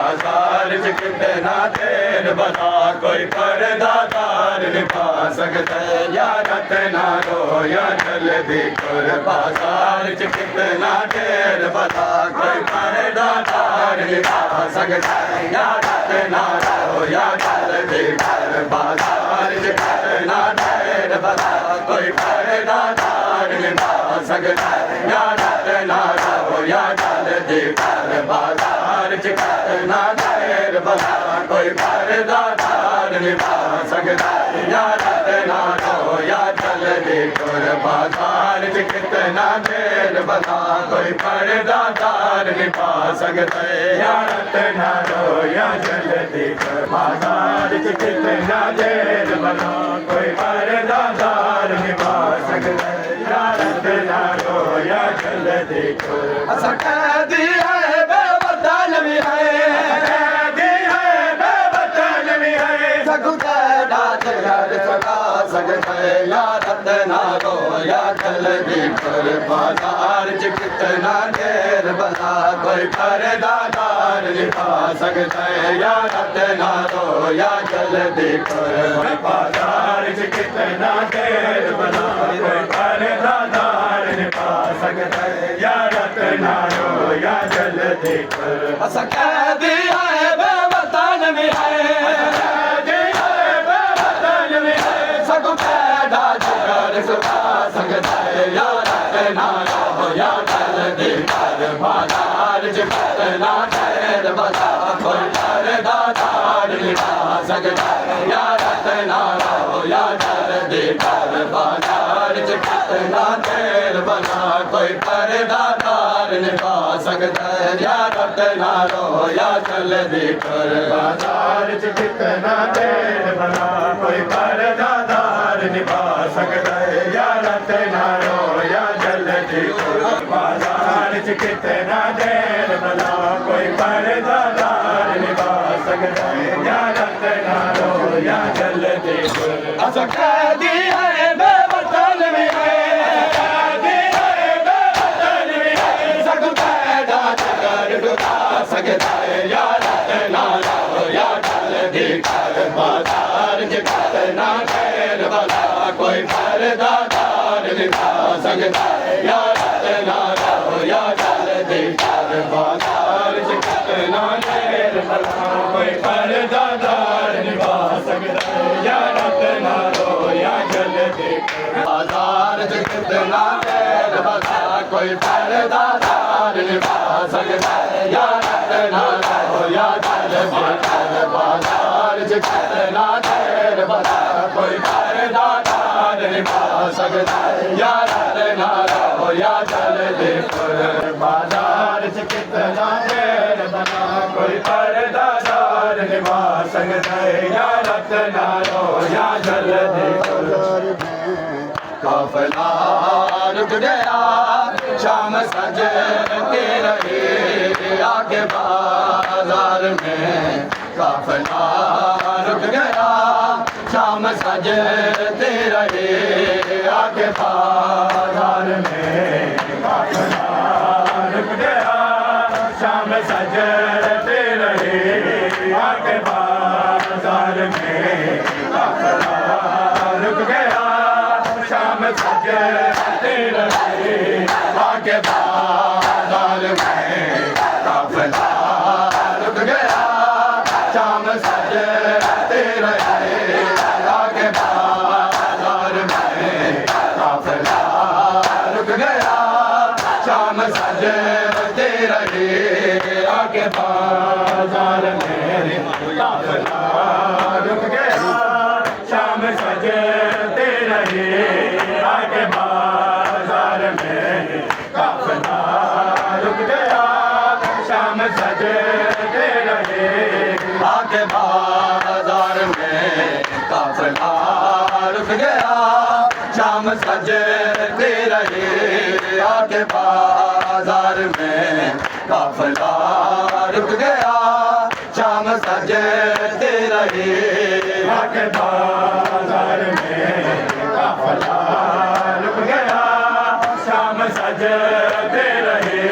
बाजार च कितना देर बता कोई पर्दा तार निभा सकता है या रतना रो या जल्दी कर बाजार च कितना देर बता कोई पर्दा तार निभा सकता है या रतना रो या जल्दी कर बाजार च कितना देर बता कोई पर्दा तार निभा सकता है या रतना रो या जल्दी कर बाजार च कितना देर बता कोई पर्दा तार निभा सकता है या रतना रो या जल्दी कर बाजार च कितना देर बता कोई पर्दा तार निभा सकता है या रतना रो या जल्दी कर बाजार च कितना देर बता कोई पर्दा तार निभा सकता है या रतना रो या जल्दी कर सकती है बेवतन भी है या रतना रो या जल्दी कर बाजार च कितना देर बता कोई पर्दा तार निभा सकता है या रतना रो या जल्दी कर बाजार च कितना देर बता कोई पर्दा तार निभा सकता है या रतना रो या जल्दी कर सकती है बेवतन भी है सकता है या रतना रो या जल्दी कर बाजार च कितना देर बता कोई पर्दा तार निभा सकता है या रतना रो या जल्दी कर बाजार च कितना देर बता कोई पर्दा तार निभा सकता है या रतना रो या जल्दी कर बाजार च कितना देर बता कोई पर्दा तार निभा सकता है या रतना रो या जल्दी कर बाजार च कितना देर बता कोई पर्दा तार निभा सकता है या रतना रो या जल्दी कर सकती है बेवतन भी है सकता है या रतना रो या जल्दी कर बाजार च कितना देर बता कोई पर्दा तार निभा सकता है या रतना रो या जल्दी कर बाजार च कितना देर बता कोई पर्दा तार निभा सकता है या रतना रो या जल्दी कर बाजार च कितना देर बता कोई पर्दा तार निभा सकता है या रतना रो या जल्दी कर बाजार च कितना देर बता कोई पर्दा तार निभा सकता है या रतना रो या जल्दी कर बाजार च कितना देर बता कोई पर्दा तार निभा सकता है या रतना रो या जल्दी कर काफिला रुक गया शाम सजती रही आगे बाजार में काफिला रुक गया शाम सजती रही आगे बाजार में काफिला रुक गया शाम सजती रही आगे बाजार में काफिला रुक गया शाम सजती रही आगे बाजार में काफिला रुक गया शाम सजती रही आगे बाजार में काफिला रुक गया शाम सजती रही आगे बाजार में काफिला रुक गया शाम सजती रही आगे बाजार में काफिला रुक गया शाम सजती रही आगे बाजार में काफिला रुक गया शाम सजती रही आगे बाजार में काफिला रुक गया शाम सजती रही आगे बाजार में काफिला रुक गया शाम सजती रही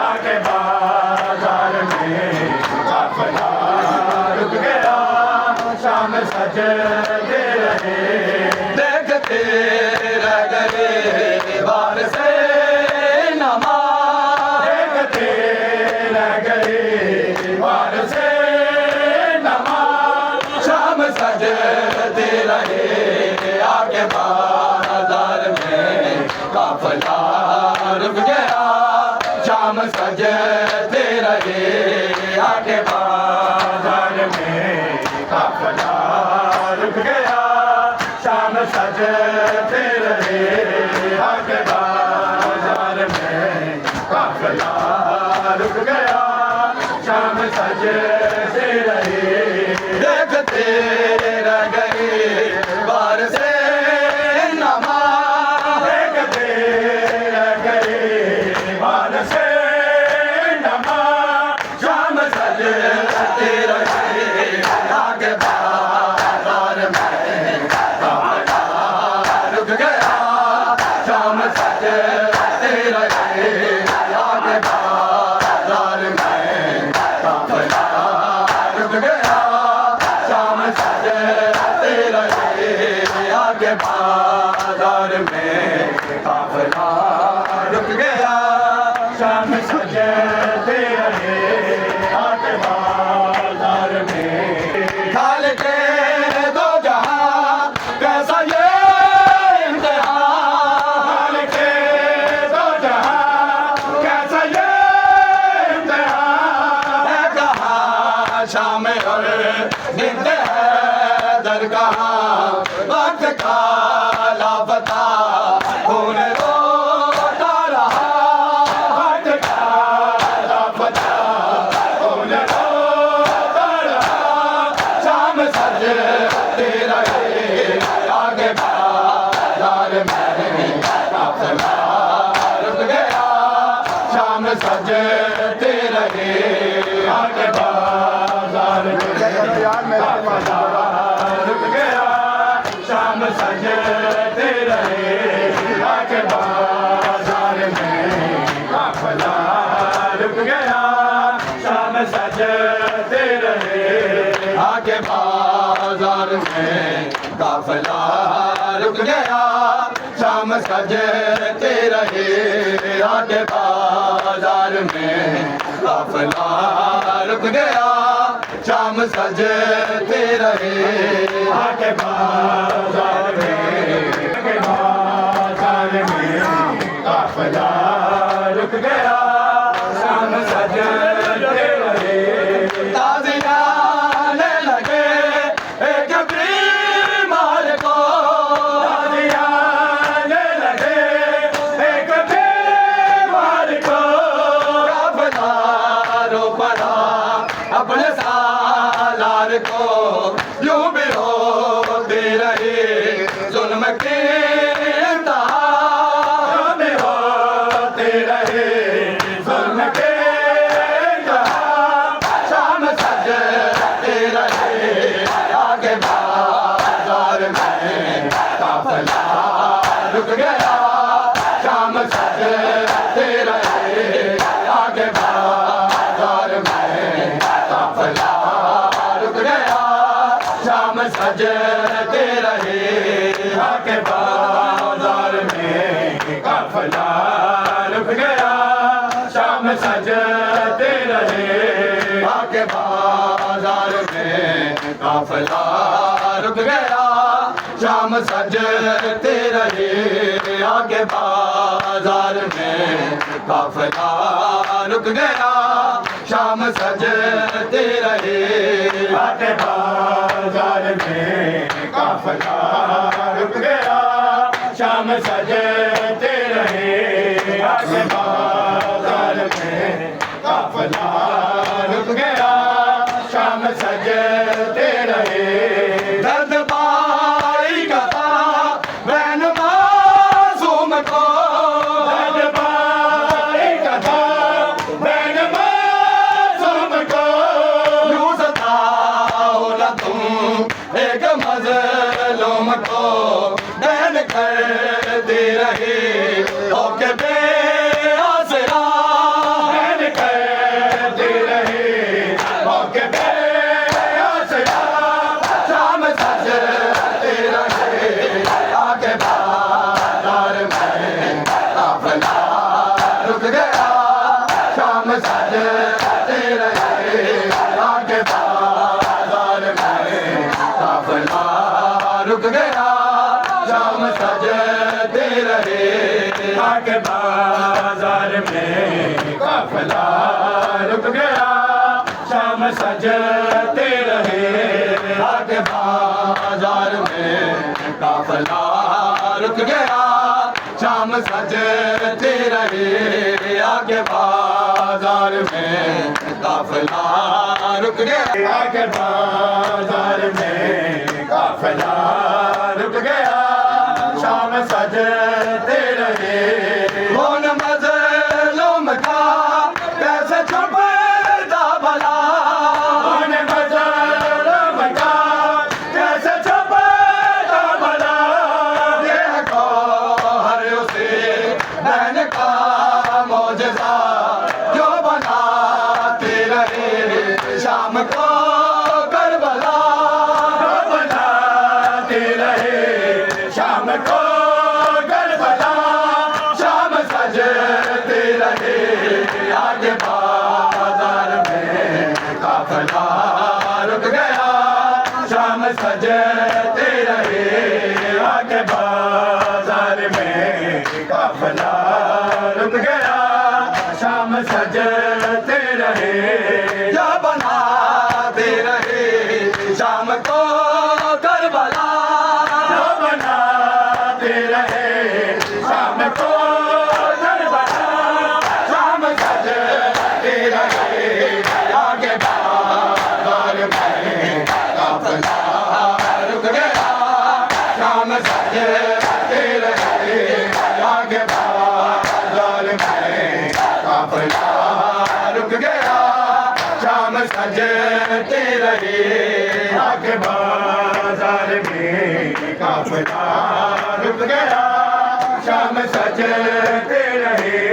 आगे बाजार में सजते रहे देखते रह गए बार से नमाज देखते रह गए बार से नमाज शाम सजते रहे आगे बाजार में काफिला रुक गया शाम सजते रहे आगे बाजार में काफिला रुक गया शाम सजते रहे आगे बाजार में काफिला रुक गया शाम सजते रहे देखते रह गए बार से नमाज देखते रह गए बार से नमाज शाम सजते रहे आगे बाजार में काफिला रुक गया शाम सजते रहे आगे बाजार में काफिला रुक गया शाम सजते रहे आगे बाजार में काफिला रुक गया शाम सजते रहे आगे बाजार में खाल के दो जहां कैसा ये इम्तिहान खाल के दो जहां कैसा ये इम्तिहान है कहाँ शाम और दिन है दर कहाँ वक्त का लापता खून रोता रहा वक्त का लापता खून रोता रहा शाम सजते रहे आगे बाजार में काफिला रुक गया शाम सजते रहे आगे बाजार में काफिला रुक गया शाम सजते रहे आगे बाजार में काफिला रुक गया शाम सजते रहे आगे बाजार में काफिला रुक गया शाम सजते रहे आगे बाजार में काफिला रुक गया शाम सजते रहे आगे बाजार में काफिला रुक गया शाम सजते रहे ताज़िया ले लगे एक बीमार को ताज़िया ले लगे एक बीमार को काफिला रो पड़ा अपने सालार को यूं भी होती रही जुल्म की इंतहा यूं भी होती रही जुल्म की इंतहा शाम सजते रहे आगे बाजार में काफिला रुक गया शाम सजते रहे आगे बाजार में काफिला रुक गया शाम सजते रहे आगे बाजार में काफिला रुक गया शाम सजते रहे आगे बाजार में काफिला रुक गया शाम सजते रहे आगे बाजार में काफिला रुक गया शाम सजते रहे आगे बाजार में काफिला रुक गया शाम सजते रहे आगे बाजार में काफिला रुक गया शाम सजते रहे दर्द पाई कथा बहन मासूम को दर्द पाई कथा बहन मासूम को यूं सताओ न तुम एक मजलूम को बहन करती रही होके बेआसरा बहन करती रही होके बेआसरा शाम सज रुक गया शाम सजते रहे आके बाजार में काफिला रुक गया शाम सजते रहे आके बाजार में काफिला रुक गया शाम सजते रहे आगे बाजार में काफिला रुक गया आगे बाजार में काफिला रुक गया शाम सजते रहे कौन मजलूम का कैसे छुपता भला कौन मजलूम का कैसे छुपता भला देह को हर उसे बहन का मौजज़ा जो बनाते रहे शाम को करबला जो बनाते रहे शाम को करबला शाम सजते रहे आगे बाजार में काफिला रुक गया शाम सजते रहे आगे बाजार में काफिला रुक गया शाम सजते रहे जो बनाते रहे शाम को करबला जो बनाते रहे शाम को करबला शाम सजते रहे आगे बाजार में काफिला रुक गया शाम सजते रहे आगे बाजार में काफिला रुक गया शाम सजते रहे आगे बाजार में काफिला रुक गया शाम सजते रहे